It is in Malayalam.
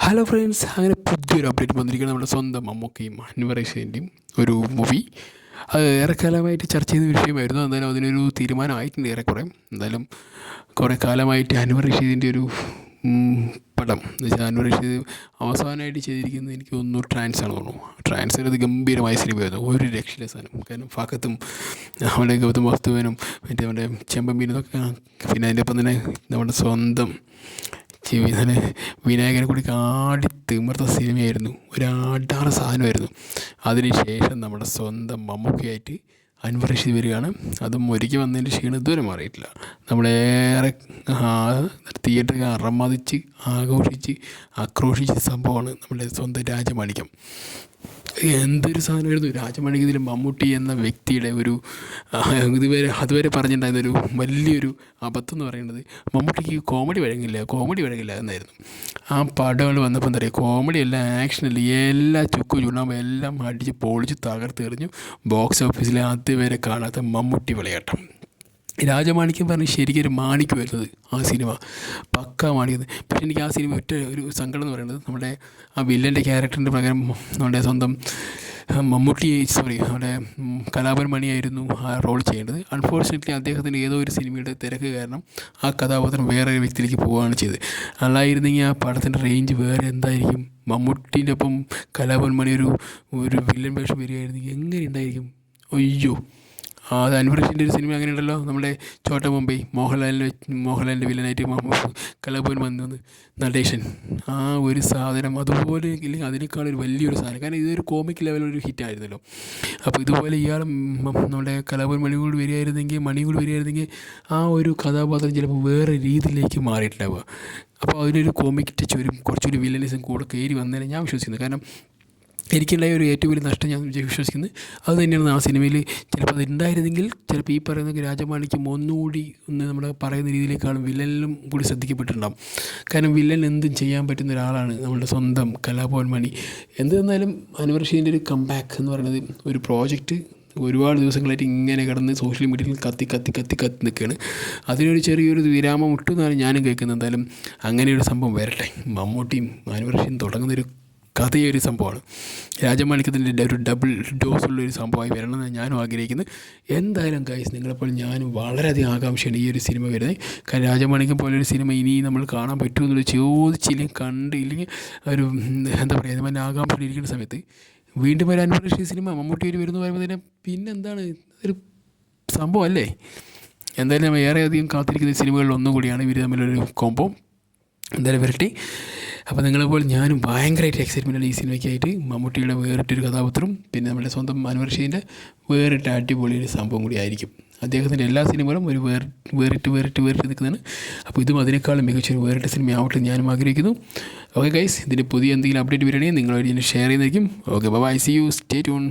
ഹലോ ഫ്രണ്ട്സ്, അങ്ങനെ പുതിയൊരു അപ്ഡേറ്റ് വന്നിരിക്കുന്നത് നമ്മുടെ സ്വന്തം മമ്മൂക്കയും അൻവർ റഷീദിൻ്റെയും ഒരു മൂവി. അത് ഏറെക്കാലമായിട്ട് ചർച്ച ചെയ്ത വിഷയമായിരുന്നു. എന്തായാലും അതിനൊരു തീരുമാനമായിട്ടുണ്ട് ഏറെക്കുറെ. എന്തായാലും കുറേ കാലമായിട്ട് അൻവർ റഷീദിൻ്റെ ഒരു പടം എന്ന് വെച്ചാൽ അൻവർ റഷീദ് അവസാനമായിട്ട് ചെയ്തിരിക്കുന്നത് എനിക്ക് തോന്നുന്നു ട്രാൻസാണ് തോന്നുന്നു. ട്രാൻസ് അത് ഗംഭീരമായ സിനിമയായിരുന്നു, ഒരു രക്ഷയില്ല സാധനം. കാരണം ഫാക്കത്തും നമ്മുടെ ഗൗതം വാസുദേവനും മറ്റേ നമ്മുടെ ചെമ്പമ്പീനൊക്കെ, പിന്നെ അതിൻ്റെ ഒപ്പം തന്നെ നമ്മുടെ സ്വന്തം ജീവിതത്തിലെ വിനായകനെ കൂടി ആടി തിമിർത്ത സിനിമയായിരുന്നു, ഒരാടാറ് സാധനമായിരുന്നു. അതിനുശേഷം നമ്മുടെ സ്വന്തം മമ്മൂക്കയായിട്ട് അൻവർ റഷീദ് വരികയാണ്. അതും ഒരുക്കി വന്നതിൻ്റെ ക്ഷീണം ഇതുവരെ മാറിയിട്ടില്ല. നമ്മളേറെ തിയേറ്ററിൽ അറമതിച്ച് ആഘോഷിച്ച് ആക്രോശിച്ച സംഭവമാണ് നമ്മുടെ സ്വന്തം രാജമാണിക്യം. എന്തൊരു സാധനമായിരുന്നു രാജമാണിക്യത്തിൽ. മമ്മൂട്ടി എന്ന വ്യക്തിയുടെ ഒരു അതുവരെ പറഞ്ഞിട്ടുണ്ടായിരുന്നൊരു വലിയൊരു അബദ്ധം എന്ന് പറയുന്നത് മമ്മൂട്ടിക്ക് കോമഡി വഴങ്ങില്ല എന്നായിരുന്നു. ആ പടങ്ങൾ വന്നപ്പോൾ എന്താ പറയുക, കോമഡി അല്ല, ആക്ഷനല്ല, എല്ലാ ചുക്കും ചുണ്ണാമ്പും എല്ലാം അടിച്ച് പൊളിച്ച് തകർത്തെറിഞ്ഞു. ബോക്സ് ഓഫീസിൽ അതുവരെ കാണാത്ത മമ്മൂട്ടി വിളയാട്ടം. രാജമാണിക്യം പറഞ്ഞ് ശരിക്കൊരു മാണിക്ക് വരുന്നത് ആ സിനിമ, പക്ക മാണിക്കുന്നത്. പക്ഷേ എനിക്ക് ആ സിനിമ ഒരു സങ്കടം എന്ന് പറയുന്നത് നമ്മുടെ ആ വില്ലൻ്റെ ക്യാരക്ടറിൻ്റെ പ്രകാരം നമ്മുടെ സ്വന്തം നമ്മുടെ കലാഭവൻ മണിയായിരുന്നു ആ റോൾ ചെയ്യേണ്ടത്. അൺഫോർച്ചുനേറ്റ്ലി അദ്ദേഹത്തിൻ്റെ ഏതോ ഒരു സിനിമയുടെ തിരക്ക് കാരണം ആ കഥാപാത്രം വേറെ ഒരു വ്യക്തിയിലേക്ക് പോവുകയാണ് ചെയ്തത്. അല്ലായിരുന്നെങ്കിൽ ആ പടത്തിൻ്റെ റേഞ്ച് വേറെ എന്തായിരിക്കും. മമ്മൂട്ടീൻ്റെ ഒപ്പം കലാഭവൻ മണി ഒരു വില്ലൻ വേഷം വരികയായിരുന്നെങ്കിൽ എങ്ങനെ ഉണ്ടായിരിക്കും. അയ്യോ, അത് അൻവർ റഷീദിൻ്റെ ഒരു സിനിമ അങ്ങനെ ഉണ്ടല്ലോ, നമ്മുടെ ചോട്ട മുംബൈ, മോഹൻലാലിൻ്റെ വില്ലനായിട്ട് കലാഭവൻ വന്ന് നടേശൻ. ആ ഒരു സാധനം അതുപോലെ ഇല്ലെങ്കിൽ അതിനേക്കാളൊരു വലിയൊരു സാധനം. കാരണം ഇതൊരു കോമിക് ലെവലൊരു ഹിറ്റായിരുന്നല്ലോ. അപ്പോൾ ഇതുപോലെ ഇയാൾ നമ്മുടെ കലാഭവൻ മണി കൂടി വരികയായിരുന്നെങ്കിൽ ആ ഒരു കഥാപാത്രം ചിലപ്പോൾ വേറെ രീതിയിലേക്ക് മാറിയിട്ടുണ്ടാവുക. അപ്പോൾ അതിനൊരു കോമിക് ടച്ച് വരും, കുറച്ചൊരു വില്ലനിസം കൂടെ കയറി വന്നതിനെ ഞാൻ വിശ്വസിക്കുന്നത്. കാരണം എനിക്കുണ്ടായ ഒരു ഏറ്റവും വലിയ നഷ്ടം ഞാൻ വിശ്വസിക്കുന്നത് അത് തന്നെയാണ്. ആ സിനിമയിൽ ചിലപ്പോൾ അത് ഉണ്ടായിരുന്നെങ്കിൽ ചിലപ്പോൾ ഈ പറയുന്ന രാജമാണിക്യം ഒന്നുകൂടി നമ്മൾ പറയുന്ന രീതിയിലേക്കാളും വില്ലനിലും കൂടി ശ്രദ്ധിക്കപ്പെട്ടിട്ടുണ്ടാകും. കാരണം വില്ലൻ എന്തും ചെയ്യാൻ പറ്റുന്ന ഒരാളാണ് നമ്മളുടെ സ്വന്തം കലാഭവൻ മണി. എന്ത് തന്നാലും അൻവർ റഷീദിൻ്റെ ഒരു കംബാക്ക് എന്ന് പറയുന്നത് ഒരു പ്രോജക്റ്റ് ഒരുപാട് ദിവസങ്ങളായിട്ട് ഇങ്ങനെ കിടന്ന് സോഷ്യൽ മീഡിയയിൽ കത്തി നിൽക്കുകയാണ്. അതിനൊരു ചെറിയൊരു വിരാമം ഇട്ടെന്നാണ് ഞാനും കേൾക്കുന്നത്. എന്തായാലും അങ്ങനെയൊരു സംഭവം വരട്ടെ. മമ്മൂട്ടിയും അൻവർ റഷീദും തുടങ്ങുന്നൊരു കഥയൊരു സംഭവമാണ്. രാജമാണിക്യത്തിൻ്റെ ഒരു ഡബിൾ ഡോസുള്ളൊരു സംഭവമായി വരണമെന്ന് ഞാനും ആഗ്രഹിക്കുന്നു. എന്തായാലും ഗൈസ്, നിങ്ങളെപ്പോൾ ഞാനും വളരെയധികം ആകാംക്ഷയാണ് ഈ ഒരു സിനിമ വരുന്നത്. കാരണം രാജമാണിക്യം പോലൊരു സിനിമ ഇനി നമ്മൾ കാണാൻ പറ്റുമെന്നുള്ളത് ചോദിച്ചില്ലെങ്കിൽ കണ്ടില്ലെങ്കിൽ ഒരു എന്താ പറയുക, അതുപോലെ ആകാംക്ഷ ഇരിക്കുന്ന സമയത്ത് വീണ്ടും ഒരു അൻവർ റഷീദ് സിനിമ മമ്മൂട്ടി വരുന്നു പറയുമ്പോൾ തന്നെ പിന്നെന്താണ് ഒരു സംഭവം അല്ലേ. എന്തായാലും നമ്മൾ ഏറെയധികം കാത്തിരിക്കുന്ന സിനിമകളിൽ ഒന്നും കൂടിയാണ് ഇവർ തമ്മിലൊരു കോംബോ. എന്തായാലും വരട്ടെ. അപ്പോൾ നിങ്ങളെപ്പോൾ ഞാനും ഭയങ്കരമായിട്ട് എക്സൈറ്റ്മെൻറ്റാണ് ഈ സിനിമയ്ക്കായിട്ട്. മമ്മൂട്ടിയുടെ വേറിട്ടൊരു കഥാപാത്രം, പിന്നെ നമ്മുടെ സ്വന്തം അൻവർ റഷീദിൻ്റെ വേറിട്ട അടിപൊളിയൊരു സംഭവം കൂടി ആയിരിക്കും. അദ്ദേഹത്തിൻ്റെ എല്ലാ സിനിമകളും ഒരു വേറിട്ട് നിൽക്കുന്നതാണ്. അപ്പോൾ ഇതും അതിനേക്കാളും മികച്ചൊരു വേറിട്ട സിനിമ ആവട്ടെ ഞാനും ആഗ്രഹിക്കുന്നു. ഓക്കെ ഗൈസ്, ഇതിൻ്റെ പുതിയ എന്തെങ്കിലും അപ്ഡേറ്റ് വരികയാണെങ്കിൽ നിങ്ങളോട് ഞാൻ ഷെയർ ചെയ്യുന്നതായിരിക്കും. Okay, bye, see you, stay tune.